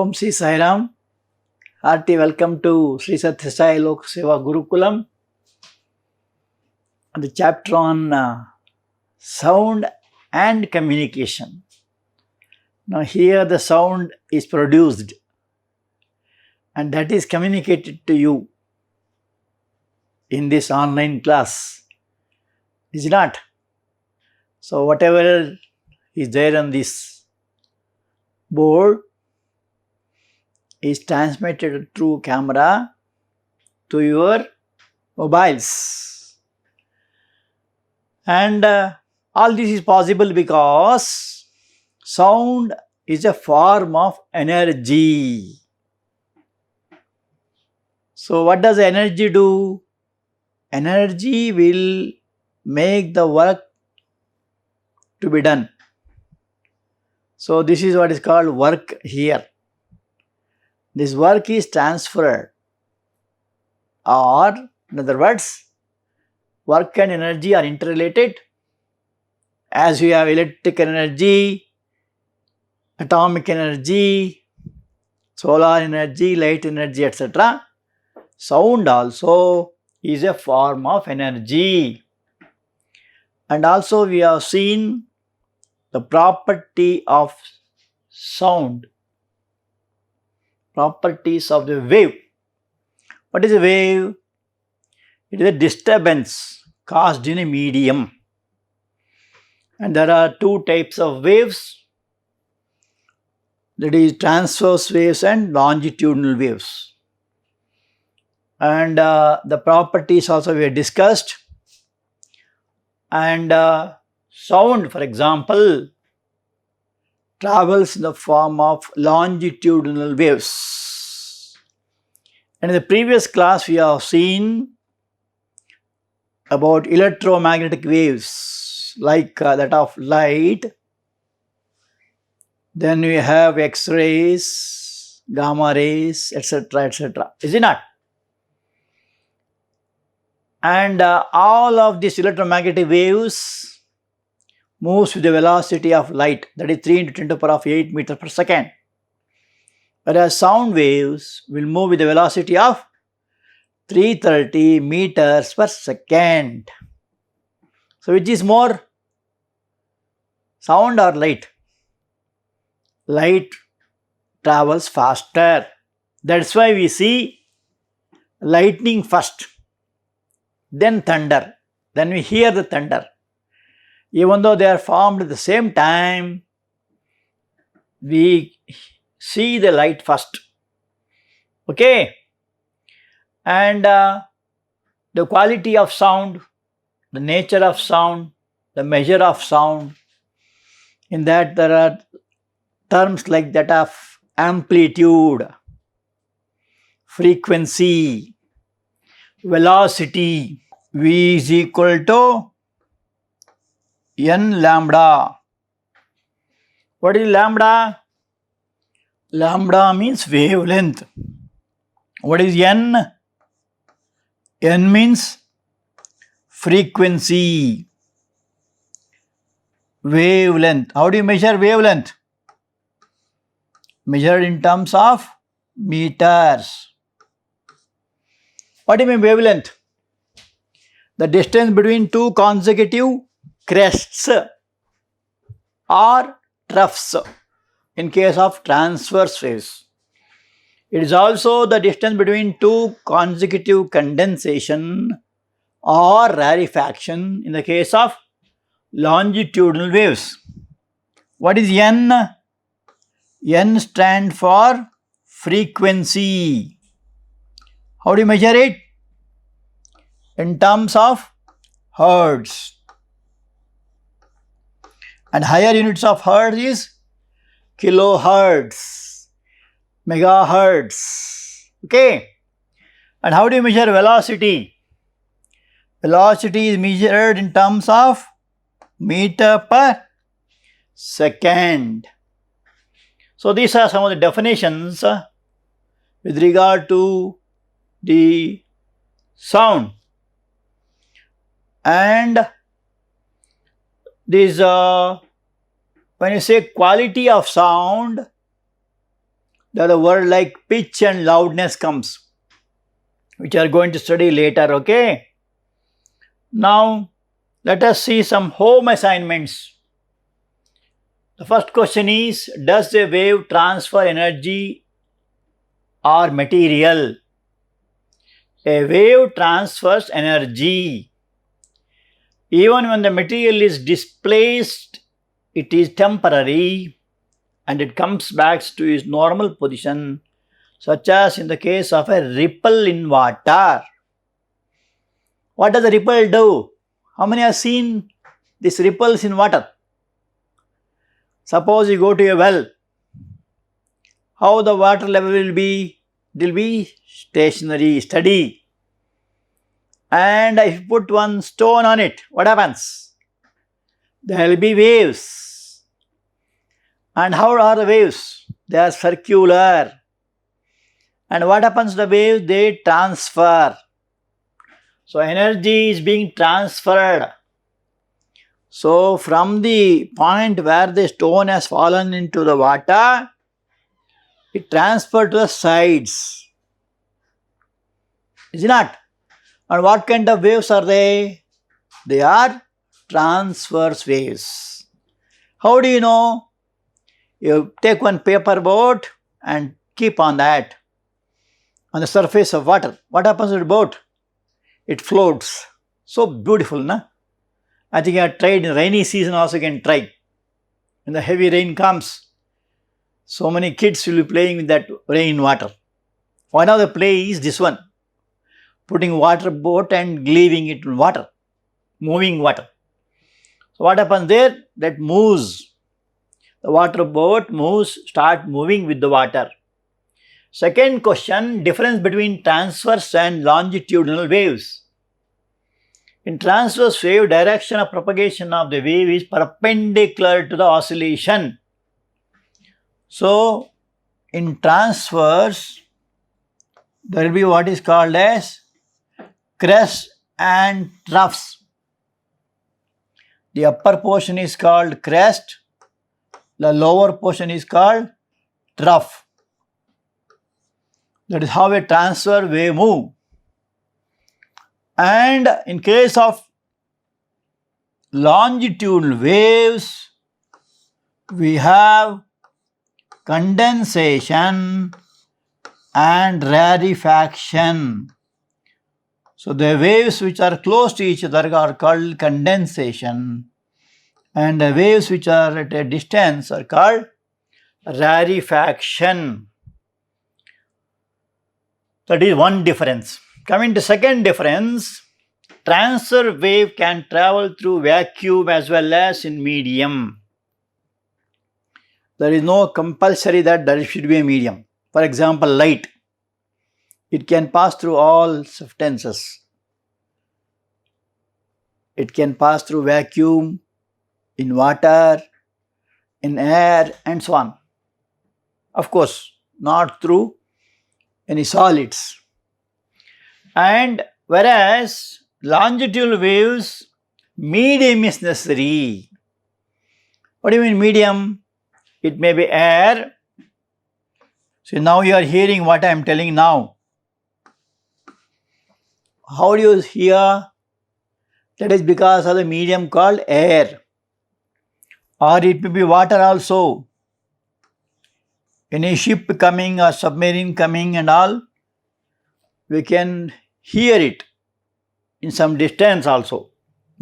Om Sri Sai Ram. Hearty welcome to Sri Sathya Loka Seva Gurukulam. The chapter on sound and communication. Now here the sound is produced and that is communicated to you in this online class. Is it not? So whatever is there on this board is transmitted through camera to your mobiles. And all this is possible because sound is a form of energy. So what does energy do? Energy will make the work to be done. So this is what is called work here. This work is transferred, or in other words, work and energy are interrelated. As we have electric energy, atomic energy, solar energy, light energy, etc., sound also is a form of energy. And also we have seen the property of sound, properties of the wave. What is a wave? It is a disturbance caused in a medium. And there are two types of waves, that is transverse waves and longitudinal waves. And the properties also we have discussed. And sound, for example, travels in the form of longitudinal waves. And in the previous class we have seen about electromagnetic waves like that of light. Then we have X-rays, gamma rays, etc., etc. Is it not? And all of these electromagnetic waves moves with the velocity of light, that is 3 into 10 to the power of 8 meters per second. Whereas sound waves will move with the velocity of 330 meters per second. So which is more, sound or light? Light travels faster. That's why we see lightning first, then thunder, then we hear the thunder. Even though they are formed at the same time, we see the light first. Okay? And the quality of sound, the nature of sound, the measure of sound, in that there are terms like that of amplitude, frequency, velocity. V is equal to n lambda. What is lambda? Lambda means wavelength. What is n? N means frequency. Wavelength. How do you measure wavelength? Measured in terms of meters. What do you mean wavelength? The distance between two consecutive crests or troughs in case of transverse waves. It is also the distance between two consecutive condensation or rarefaction in the case of longitudinal waves. What is n? N stands for frequency. How do you measure it? In terms of hertz. And higher units of hertz is kilohertz, megahertz. Okay? And how do you measure velocity? Velocity is measured in terms of meter per second. So these are some of the definitions with regard to the sound. And this when you say quality of sound, That a word like pitch and loudness comes, which are going to study later, okay? Now, let us see some home assignments. The first question is, does a wave transfer energy or material? A wave transfers energy. Even when the material is displaced, it is temporary and it comes back to its normal position, such as in the case of a ripple in water. What does a ripple do? How many have seen these ripples in water? Suppose you go to a well. How the water level will be? It will be stationary, steady. And if you put one stone on it, what happens? There will be waves. And how are the waves? They are circular. And what happens to the waves? They transfer. So energy is being transferred. So from the point where the stone has fallen into the water, it transferred to the sides. Is it not? And what kind of waves are they? They are transverse waves. How do you know? You take one paper boat and keep on that, on the surface of water. What happens to the boat? It floats. So beautiful, na? I think I have tried in rainy season also can try. When the heavy rain comes, so many kids will be playing with that rain water. One of the play is this one. Putting water boat and leaving it in water. Moving water. So what happens there? That moves. The water boat moves, start moving with the water. Second question, difference between transverse and longitudinal waves. In transverse wave, direction of propagation of the wave is perpendicular to the oscillation. So, in transverse, there will be what is called as crest and troughs. The upper portion is called crest, the lower portion is called trough. That is how a transverse wave moves. And in case of longitudinal waves, we have condensation and rarefaction. So the waves which are close to each other are called condensation, and the waves which are at a distance are called rarefaction. That is one difference. Coming to second difference, transverse wave can travel through vacuum as well as in medium. There is no compulsory that there should be a medium. For example, light. It can pass through all substances. It can pass through vacuum, in water, in air, and so on. Of course, not through any solids. And whereas longitudinal waves, medium is necessary. What do you mean medium? It may be air. So now you are hearing what I am telling now. How do you hear? That is because of the medium called air. Or it may be water also. Any ship coming or submarine coming and all, we can hear it in some distance also,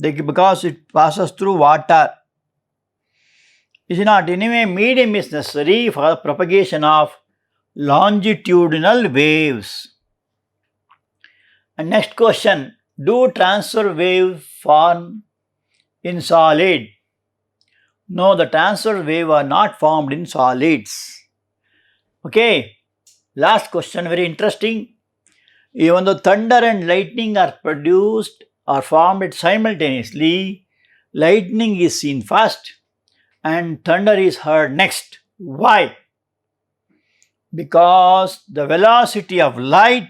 because it passes through water. Is it not? Anyway, medium is necessary for the propagation of longitudinal waves. And next question, do transverse waves form in solid? No, the transverse waves are not formed in solids. Okay, last question, very interesting. Even though thunder and lightning are produced or formed simultaneously, lightning is seen first and thunder is heard next. Why? Because the velocity of light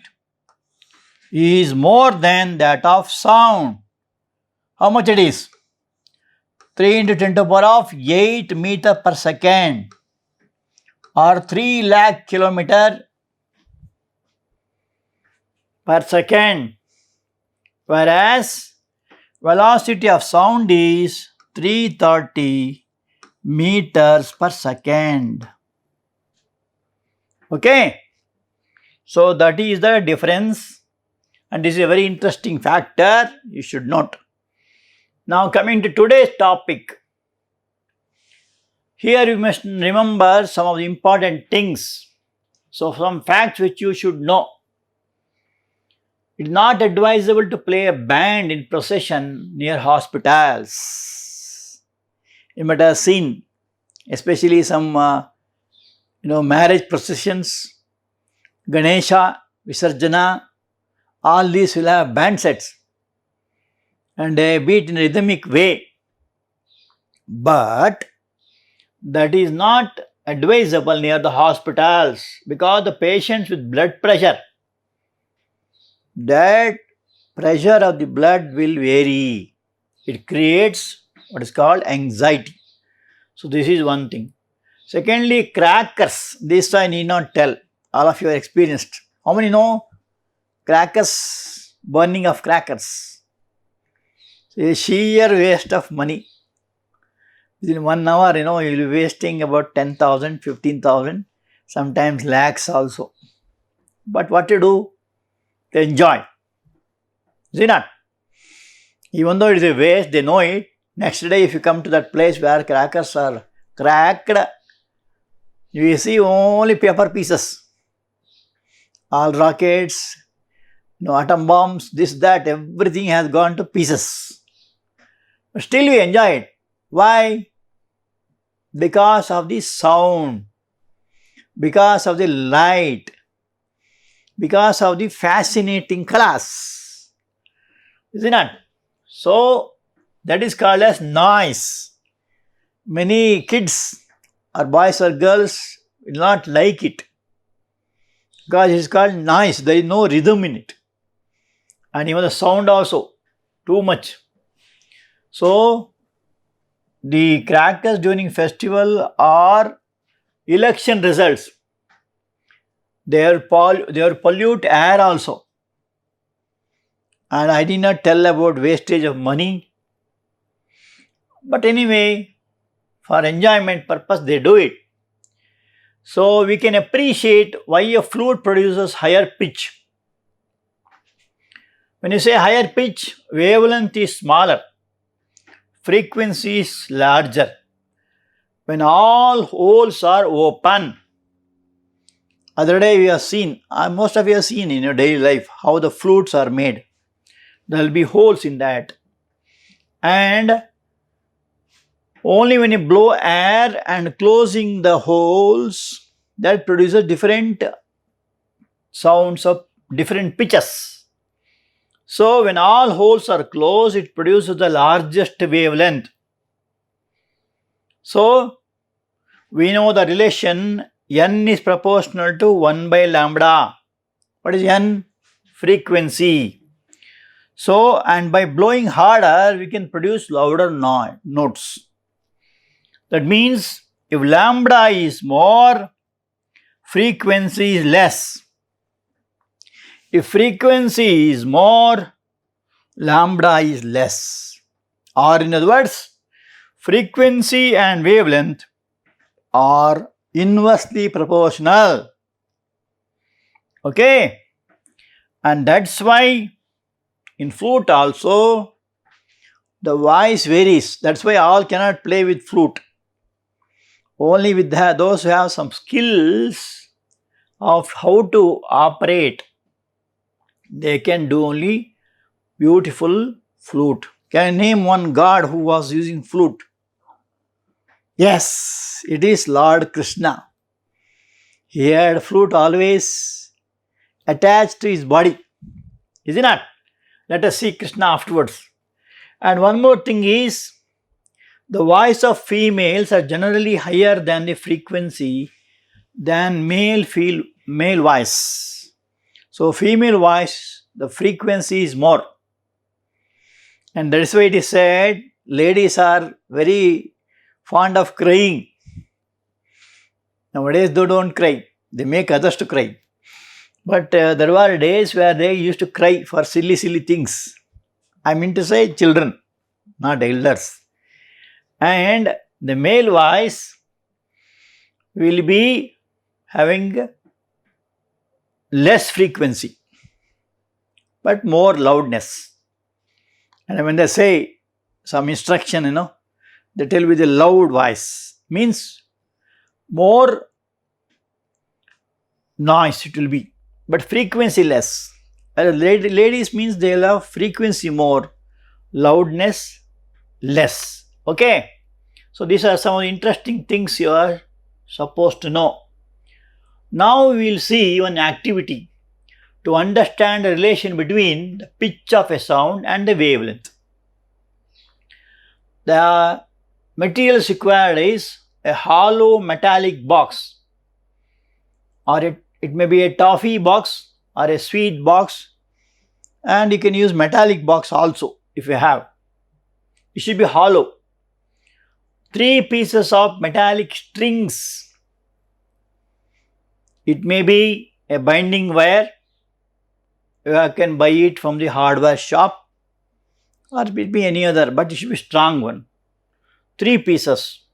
is more than that of sound. How much it is? 3 into 10 to the power of 8 meter per second. or 3 lakh kilometer per second, whereas velocity of sound is 330 meters per second. Okay, so that is the difference, and this is a very interesting factor you should note. Now coming to today's topic, here you must remember some of the important things. So some facts which you should know. It is not advisable to play a band in procession near hospitals. You might have seen, especially some marriage processions, Ganesha, Visarjana, all these will have band sets and they beat in a rhythmic way. But that is not advisable near the hospitals because the patients with blood pressure, that pressure of the blood will vary. It creates what is called anxiety. So this is one thing. Secondly, crackers. This I need not tell. All of you are experienced. How many know crackers? Burning of crackers. It's a sheer waste of money. Within 1 hour, you will be wasting about 10,000, 15,000, sometimes lakhs also. But what to do? To enjoy. Is it not? Even though it is a waste, they know it. Next day, if you come to that place where crackers are cracked, you will see only paper pieces. All rockets, atom bombs, this, that, everything has gone to pieces. But still we enjoy it. Why? Because of the sound, because of the light, because of the fascinating colors. Is it not? So, that is called as noise. Many kids or boys or girls will not like it because it is called noise. There is no rhythm in it. And even the sound also, too much. So, the crackers during festival or election results, they pollute air also. And I did not tell about wastage of money. But anyway, for enjoyment purpose, they do it. So we can appreciate why a flute produces higher pitch. When you say higher pitch, wavelength is smaller, frequency is larger. When all holes are open, other day we have seen, most of you have seen in your daily life how the flutes are made. There will be holes in that. And only when you blow air and closing the holes, that produces different sounds of different pitches. So when all holes are closed, it produces the largest wavelength. So we know the relation n is proportional to 1 by lambda. What is n? Frequency. So, and by blowing harder, we can produce louder notes. That means if lambda is more, frequency is less. If frequency is more, lambda is less. Or in other words, frequency and wavelength are inversely proportional. Okay? And that's why in flute also the voice varies. That's why all cannot play with flute. Only with those who have some skills of how to operate, they can do only beautiful flute. Can I name one god who was using flute? Yes, it is Lord Krishna. He had flute always attached to his body. Is it not? Let us see Krishna afterwards. And one more thing is, the voice of females are generally higher than the frequency than male voice. So female voice, the frequency is more. And that is why it is said, ladies are very fond of crying. Nowadays they don't cry. They make others to cry. But there were days where they used to cry for silly things. I mean to say children, not elders. And the male voice will be having less frequency, but more loudness. And when they say some instruction, they tell with a loud voice, means more noise it will be, but frequency less. Ladies means they will have frequency more, loudness less. Okay, so these are some of the interesting things you are supposed to know. Now we will see one activity to understand the relation between the pitch of a sound and the wavelength. The material required is a hollow metallic box, or it may be a toffee box or a sweet box, and you can use metallic box also if you have. It should be hollow. 3 pieces of metallic strings. It may be a binding wire. You can buy it from the hardware shop, or it may be any other, but it should be strong one. 3 pieces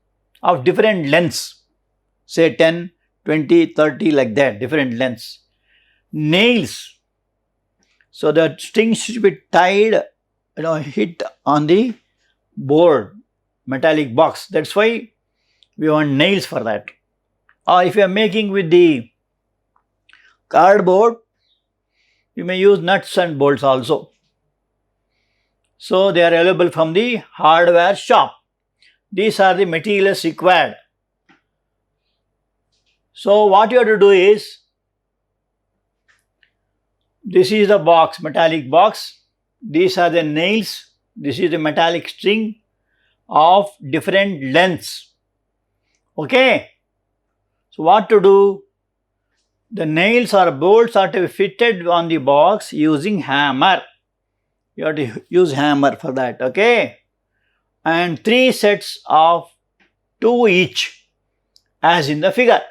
of different lengths, say 10, 20, 30, like that, different lengths. Nails. So the string should be tied, hit on the board, metallic box. That's why we want nails for that. Or if you are making with the cardboard, you may use nuts and bolts also. So they are available from the hardware shop. These are the materials required. So what you have to do is, this is the box, metallic box. These are the nails. This is the metallic string of different lengths. Okay. So what to do? The nails or bolts are to be fitted on the box using hammer. You have to use hammer for that. Okay. And 3 sets of 2 each, as in the figure.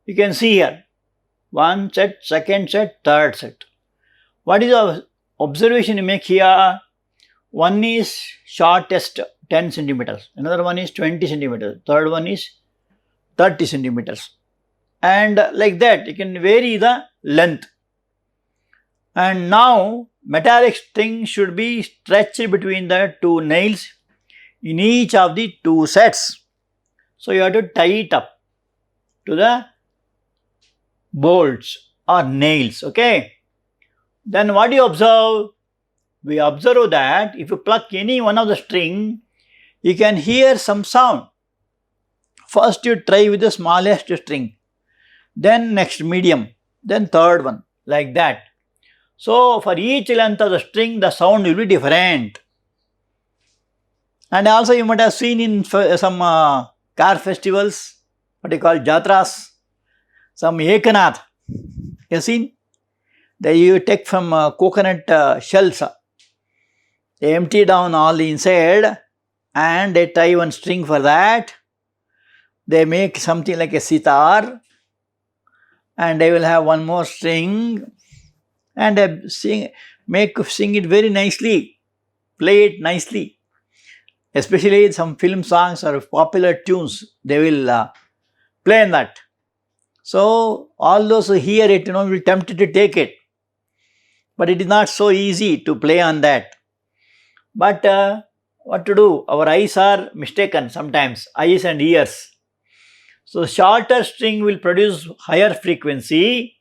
You can see here. 1 set, 2nd set, 3rd set. What is the observation you make here? One is shortest 10 centimeters. Another one is 20 centimeters. Third one is 30 centimeters. And like that, you can vary the length. And now, metallic string should be stretched between the 2 nails in each of the 2 sets. So you have to tie it up to the bolts or nails. Okay. Then what do you observe? We observe that if you pluck any one of the string, you can hear some sound. First you try with the smallest string, then next medium, then third one, like that. So for each length of the string, the sound will be different. And also you might have seen in some car festivals, what you call jatras, some ekanath. You have seen? They you take from coconut shells. They empty down all the inside and they tie one string for that. They make something like a sitar and they will have one more string and they sing it very nicely, play it nicely. Especially some film songs or popular tunes, they will play in that. So all those who hear it, will be tempted to take it. But it is not so easy to play on that. But what to do? Our eyes are mistaken sometimes, eyes and ears. So shorter string will produce higher frequency.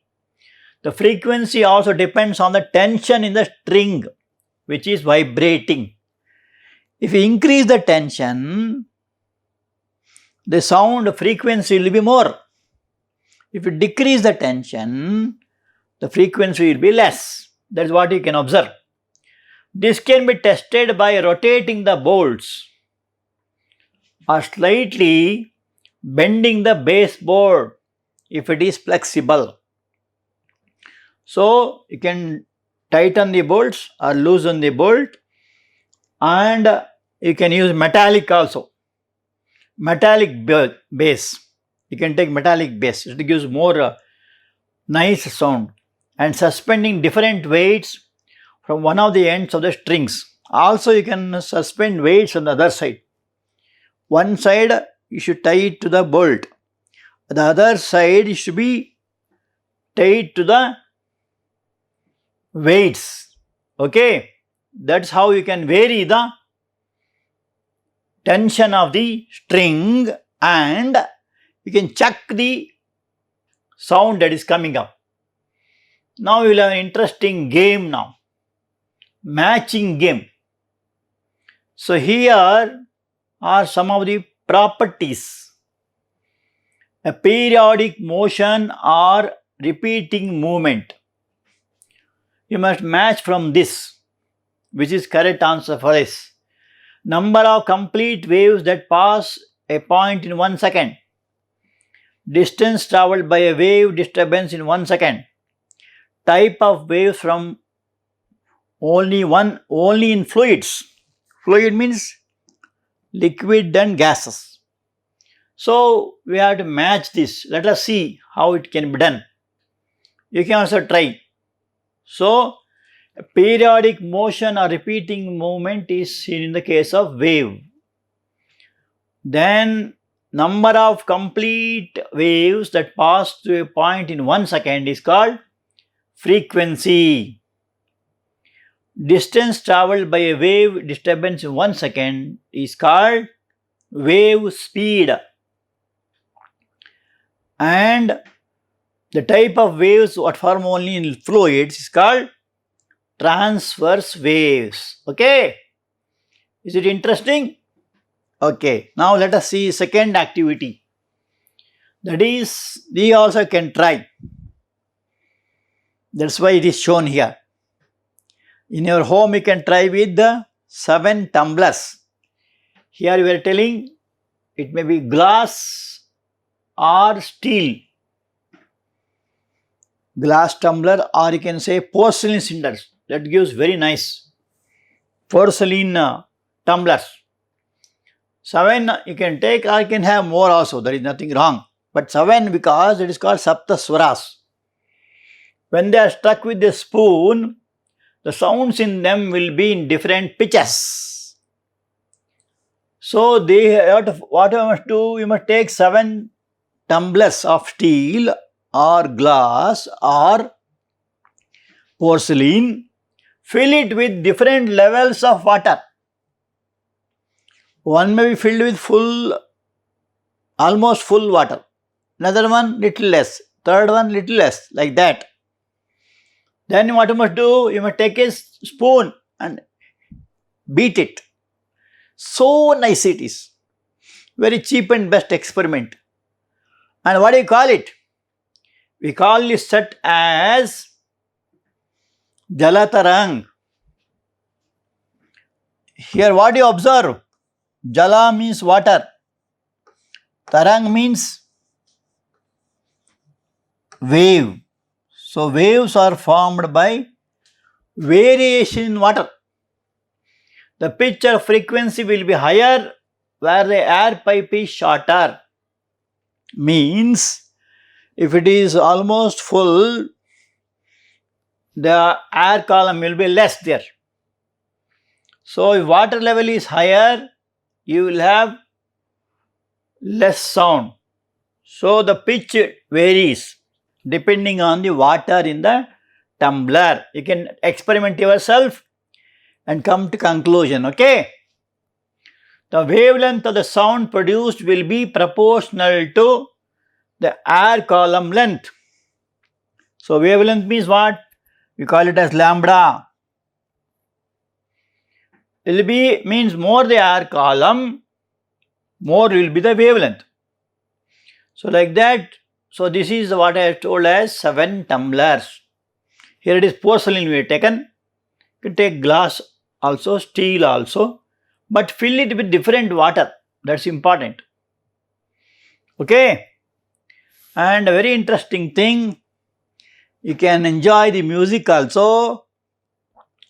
The frequency also depends on the tension in the string, which is vibrating. If you increase the tension, the sound frequency will be more. If you decrease the tension, the frequency will be less. That is what you can observe. This can be tested by rotating the bolts or slightly bending the baseboard if it is flexible. So you can tighten the bolts or loosen the bolt, and you can use metallic also. Metallic base. You can take metallic bass. It gives more nice sound. And suspending different weights from one of the ends of the strings. Also you can suspend weights on the other side. One side you should tie it to the bolt. The other side should be tied to the weights. Okay. That's how you can vary the tension of the string and you can check the sound that is coming up. Now we will have an interesting game now. Matching game. So here are some of the properties. A periodic motion or repeating movement. You must match from this, which is correct answer for this. Number of complete waves that pass a point in 1 second. Distance travelled by a wave disturbance in 1 second. Type of waves from only in fluids. Fluid means liquid and gases. So we have to match this. Let us see how it can be done. You can also try. So a periodic motion or repeating movement is seen in the case of wave. Then number of complete waves that pass through a point in 1 second is called frequency. Distance travelled by a wave disturbance in 1 second is called wave speed. And the type of waves what form only in fluids is called transverse waves. Okay. Is it interesting? Okay. Now let us see second activity. That is, we also can try. That's why it is shown here. In your home you can try with the 7 tumblers. Here we are telling it may be glass or steel. Glass tumbler, or you can say porcelain cinders. That gives very nice porcelain tumblers. 7 you can take or you can have more also. There is nothing wrong. But 7 because it is called Sapta Swaras. When they are struck with a spoon, the sounds in them will be in different pitches. So what you must do, you must take 7 tumblers of steel or glass or porcelain, fill it with different levels of water. One may be filled with almost full water. Another one little less. Third one little less. Like that. Then what you must do, you must take a spoon and beat it. So nice it is. Very cheap and best experiment. And what do you call it? We call this set as Jalatarang. Here what do you observe? Jala means water. Tarang means wave. So waves are formed by variation in water. The pitch or frequency will be higher where the air pipe is shorter. Means if it is almost full, the air column will be less there. So if water level is higher, you will have less sound. So the pitch varies depending on the water in the tumbler. You can experiment yourself and come to conclusion. Okay. The wavelength of the sound produced will be proportional to the air column length. So wavelength means what? We call it as lambda. It will be means more the air column, more will be the wavelength. So like that. So this is what I have told as 7 tumblers. Here it is porcelain we have taken. You can take glass also, steel also, but fill it with different water. That's important. Okay. And a very interesting thing, you can enjoy the music also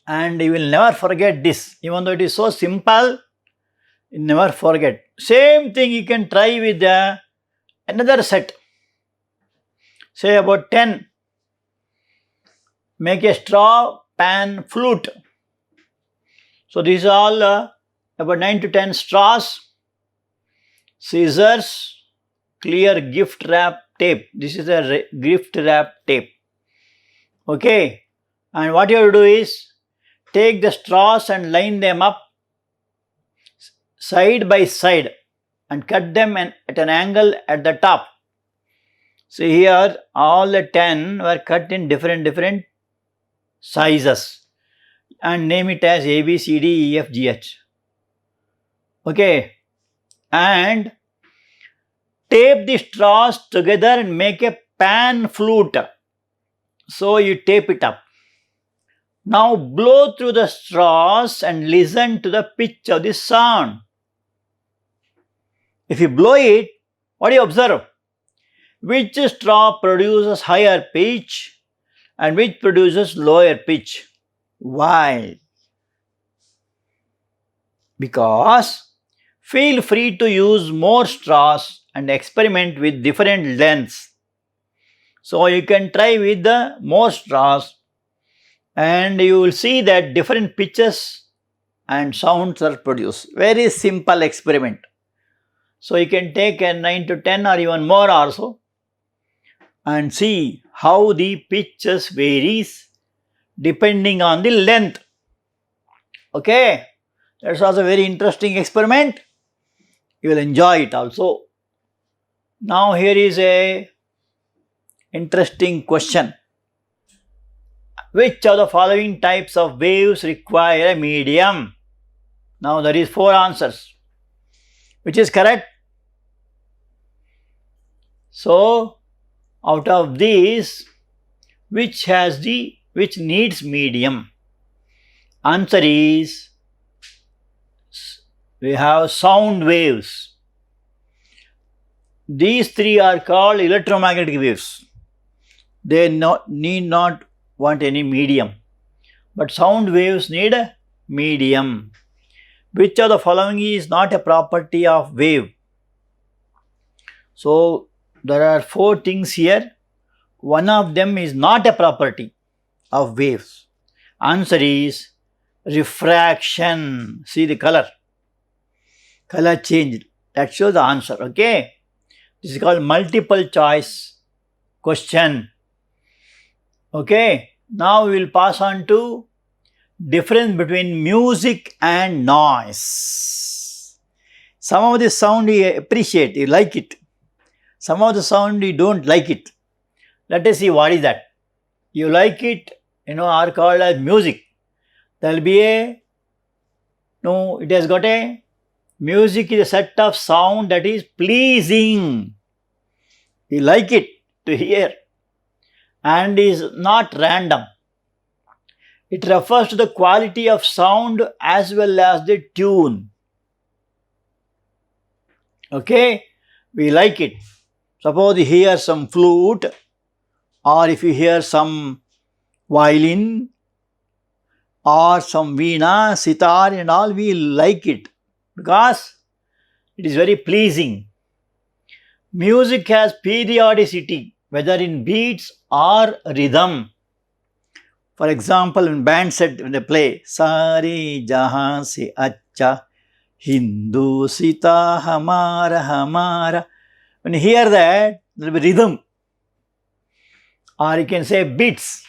and you will never forget this. Even though it is so simple, you never forget. Same thing you can try with the another set, say about 10, make a straw pan flute. So these are all about 9 to 10 straws, scissors, clear gift wrap tape. This is a gift wrap tape. Okay, and what you have to do is take the straws and line them up side by side and cut them at an angle at the top. See here, all the 10 were cut in different sizes and name it as A, B, C, D, E, F, G, H. Okay, and tape the straws together and make a pan flute. So you tape it up. Now blow through the straws and listen to the pitch of the sound. If you blow it, what do you observe? Which straw produces higher pitch and which produces lower pitch? Why? Because feel free to use more straws and experiment with different lengths. So you can try with the more straws and you will see that different pitches and sounds are produced. Very simple experiment. So you can take a 9 to 10 or even more also and see how the pitches varies depending on the length. Okay, that's also a very interesting experiment. You will enjoy it also. Now here is a interesting question. Which of the following types of waves require a medium? Now there is 4 answers. Which is correct? So out of these, which needs medium? Answer is, we have sound waves. These 3 are called electromagnetic waves. They need not want any medium. But sound waves need a medium. Which of the following is not a property of wave? So there are 4 things here. One of them is not a property of waves. Answer is refraction. See the color. Color changed. That shows the answer. Okay. This is called multiple choice question. Okay. Now we will pass on to difference between music and noise. Some of the sound you appreciate, you like it. Some of the sound you don't like it. Let us see what is that. You like it, are called as music. There will be it has got a music is a set of sound that is pleasing. You like it to hear and is not random. It refers to the quality of sound as well as the tune. Okay, we like it. Suppose you hear some flute or if you hear some violin or some veena, sitar and all, we like it because it is very pleasing. Music has periodicity, whether in beats or rhythm. For example, when band set, when they play Sari Jahan Se Acha Hindu Sita Hamara Hamara, when you hear that, there will be rhythm. Or you can say beats.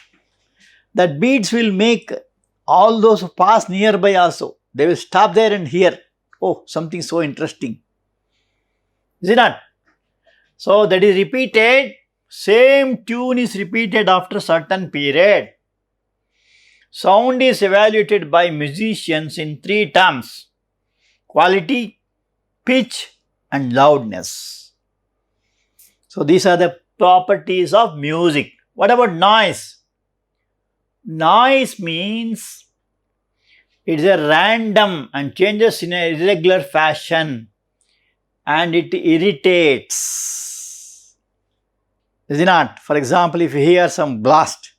That beats will make all those who pass nearby also. They will stop there and hear, oh, something so interesting. Is it not? So that is repeated. Same tune is repeated after a certain period. Sound is evaluated by musicians in 3 terms: quality, pitch and loudness. So these are the properties of music. What about noise? Noise means it is a random and changes in an irregular fashion and it irritates. Is it not? For example, if you hear some blast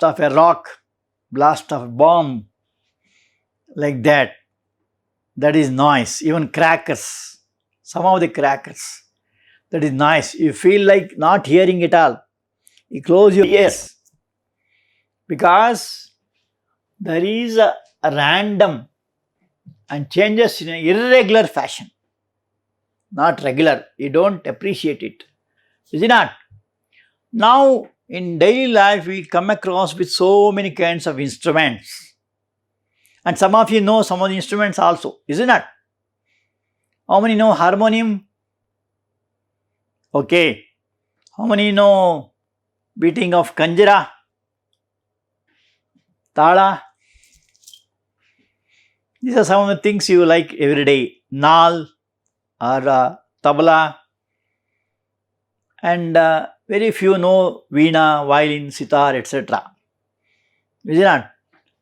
of a rock, blast of a bomb, like that is noise. Even crackers, some of the crackers, That is nice. You feel like not hearing it all. You close your ears because there is a random and changes in an irregular fashion. Not regular. You don't appreciate it. Is it not? Now, in daily life, we come across with so many kinds of instruments. And some of you know some of the instruments also. Is it not? How many know harmonium? Okay. How many know beating of kanjira? Tala? These are some of the things you like every day. Nal or tabla. And very few know veena, violin, sitar, etc. Is it not?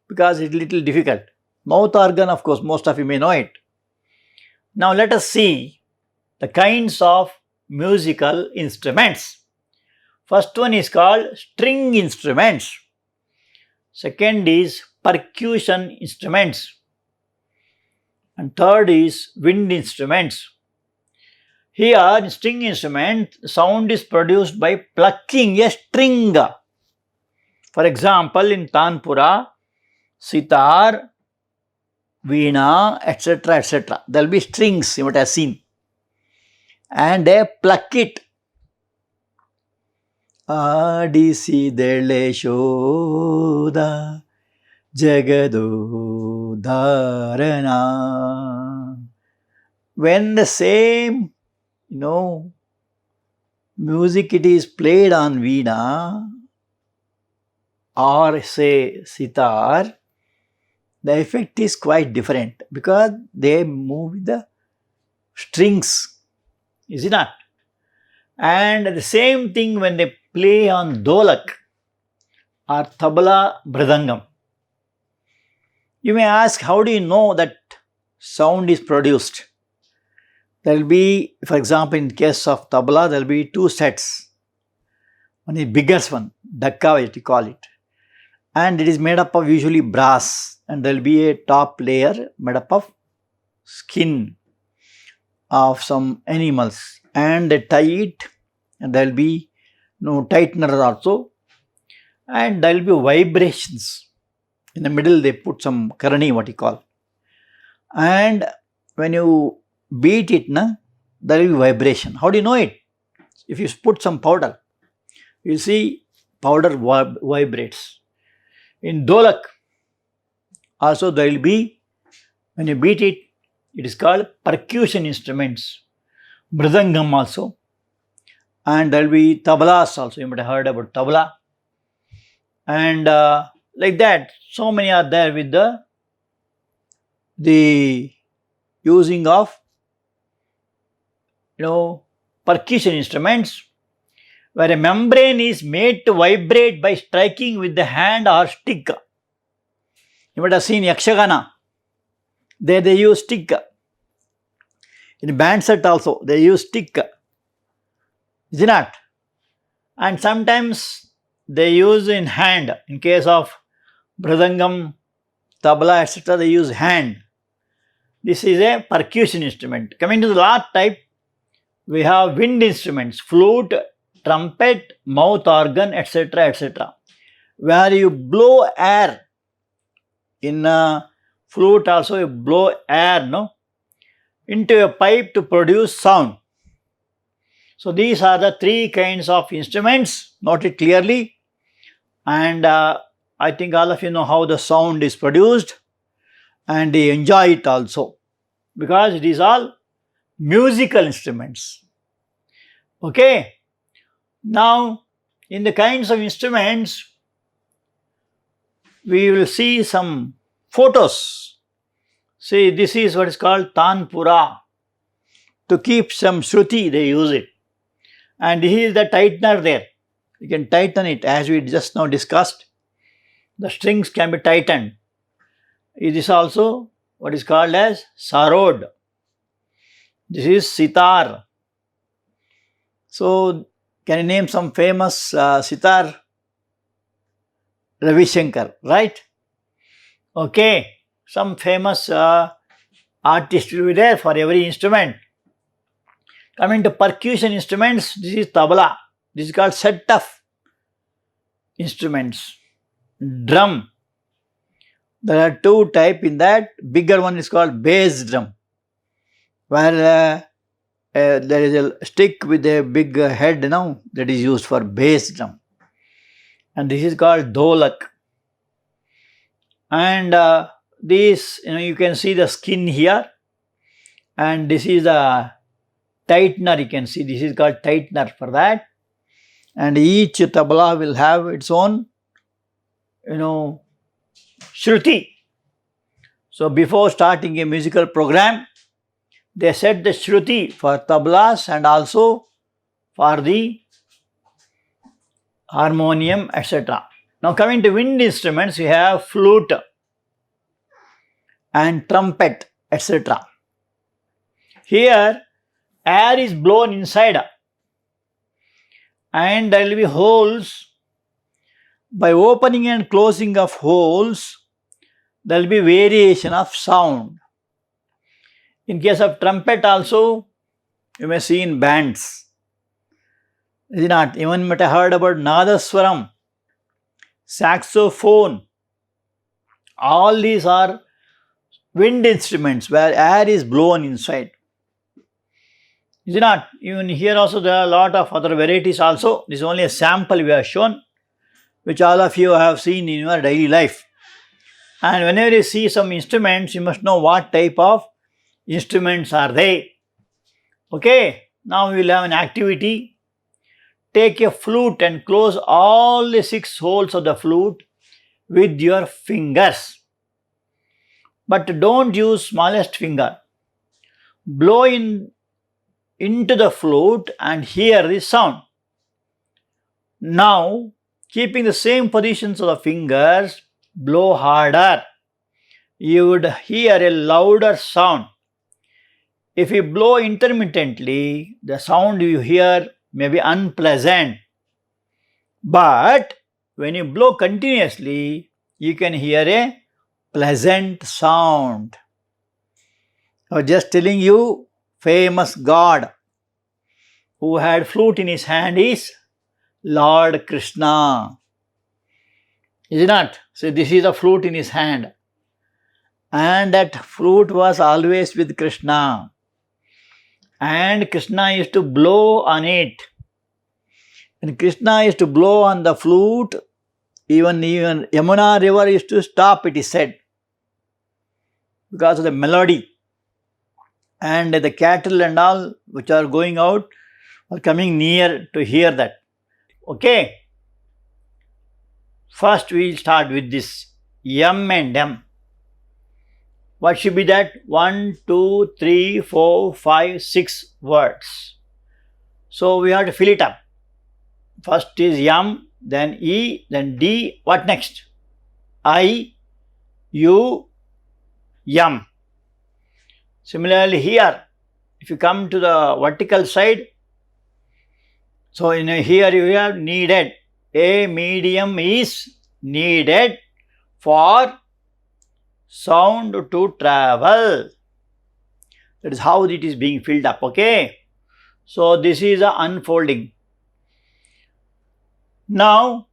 Because it's a little difficult. Mouth organ, of course, most of you may know it. Now let us see the kinds of musical instruments. First one is called string instruments. Second is percussion instruments. And third is wind instruments. Here in string instrument, sound is produced by plucking a string. For example, in tanpura, sitar, veena, etc., etc. There will be strings, you might have seen. And they pluck it. Adisi dele shoda jagado dharana. When the same, music it is played on veena or say sitar, the effect is quite different because they move with the strings. Is it not? And the same thing when they play on dolak or tabla mridangam. You may ask, how do you know that sound is produced? There will be, for example, in case of tabla, there will be two sets. One is biggest one, dakka, what you call it. And it is made up of usually brass. And there will be a top layer made up of skin of some animals. And they tie it, and there will be tightener also. And there will be vibrations. In the middle, they put some karani, what you call. And when you beat it, there will be vibration. How do you know it? If you put some powder, you will see powder vibrates. In dolak, also there will be, when you beat it, it is called percussion instruments. Mridangam also. And there will be tablas also. You might have heard about tabla. And like that, so many are there with the using of percussion instruments, where a membrane is made to vibrate by striking with the hand or stick. You might have seen Yakshagana. There they use stick. In band set also, they use stick. Is it not? And sometimes they use in hand. In case of mridangam, tabla, etc., they use hand. This is a percussion instrument. Coming to the last type, we have wind instruments, flute, trumpet, mouth organ, etc., etc. Where you blow air. In a flute also you blow air into a pipe to produce sound. So these are the three kinds of instruments. Note it clearly. And I think all of you know how the sound is produced. And they enjoy it also. Because it is all musical instruments. Okay. Now, in the kinds of instruments, we will see some photos. See, this is what is called tanpura. To keep some shruti, they use it. And this is the tightener there. You can tighten it as we just now discussed. The strings can be tightened. It is also what is called as sarod. This is sitar. So, can you name some famous sitar? Ravi Shankar, right? Okay. Some famous artist will be there for every instrument. Coming to percussion instruments, this is tabla. This is called set of instruments. Drum. There are two types in that. Bigger one is called bass drum, where there is a stick with a big head now that is used for bass drum. And this is called dholak. And this, you can see the skin here. And this is a tightener, you can see. This is called tightener for that. And each tabla will have its own, shruti. So before starting a musical program, they set the shruti for tablas and also for the harmonium, etc. Now coming to wind instruments, we have flute and trumpet, etc. Here, air is blown inside and there will be holes. By opening and closing of holes, there will be variation of sound. In case of trumpet also, you may see in bands. Is it not? Even you might have heard about nadaswaram, saxophone. All these are wind instruments where air is blown inside. Is it not? Even here also there are a lot of other varieties also. This is only a sample we have shown, which all of you have seen in your daily life. And whenever you see some instruments, you must know what type of instruments are they. Okay, now we will have an activity. Take a flute and close all the 6 holes of the flute with your fingers. But don't use smallest finger. Blow into the flute and hear the sound. Now, keeping the same positions of the fingers, blow harder. You would hear a louder sound. If you blow intermittently, the sound you hear may be unpleasant. But when you blow continuously, you can hear a pleasant sound. I was just telling you, famous god who had flute in his hand is Lord Krishna. Is it not? So this is a flute in his hand. And that flute was always with Krishna. And Krishna used to blow on it. When Krishna used to blow on the flute, even Yamuna river used to stop, it is said, because of the melody. And the cattle and all which are going out are coming near to hear that. Okay. First we will start with this Yam and M. What should be that? 1, 2, 3, 4, 5, 6 words. So we have to fill it up. First is Yam, then E, then D. What next? I, U, Yam. Similarly here, if you come to the vertical side, so here you have needed. A medium is needed for sound to travel. That is how it is being filled up. Okay. So this is the unfolding. Now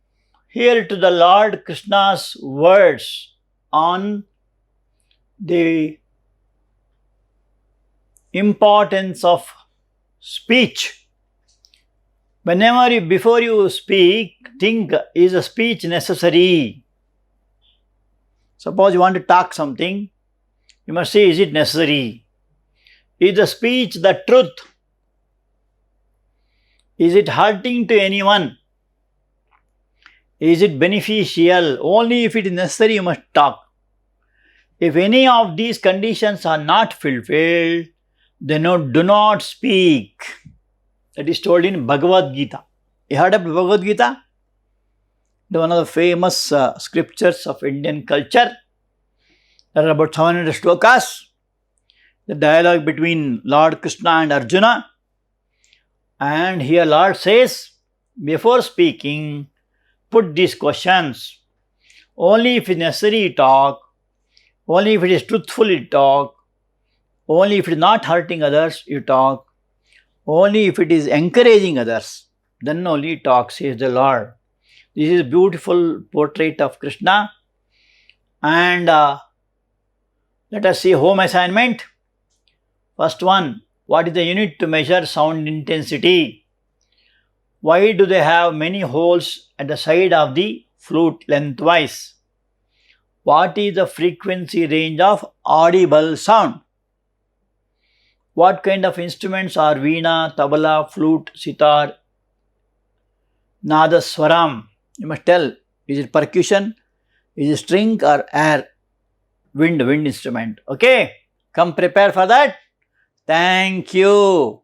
here to the Lord Krishna's words on the importance of speech. Whenever before you speak, think, is a speech necessary? Suppose you want to talk something, you must say, is it necessary? Is the speech the truth? Is it hurting to anyone? Is it beneficial? Only if it is necessary you must talk. If any of these conditions are not fulfilled, then do not speak. That is told in Bhagavad Gita. You heard of Bhagavad Gita? One of the famous scriptures of Indian culture. There are about 700 slokas. The dialogue between Lord Krishna and Arjuna. And here Lord says, before speaking, put these questions. Only if it is necessary talk. Only if it is truthful you talk. Only if it is not hurting others you talk. Only if it is encouraging others, then only talk, says the Lord. This is beautiful portrait of Krishna. And let us see home assignment. First one, what is the unit to measure sound intensity? Why do they have many holes at the side of the flute lengthwise? What is the frequency range of audible sound? What kind of instruments are veena, tabla, flute, sitar, nadaswaram? You must tell, is it percussion, is it string or air, wind instrument? Okay, come prepare for that. Thank you.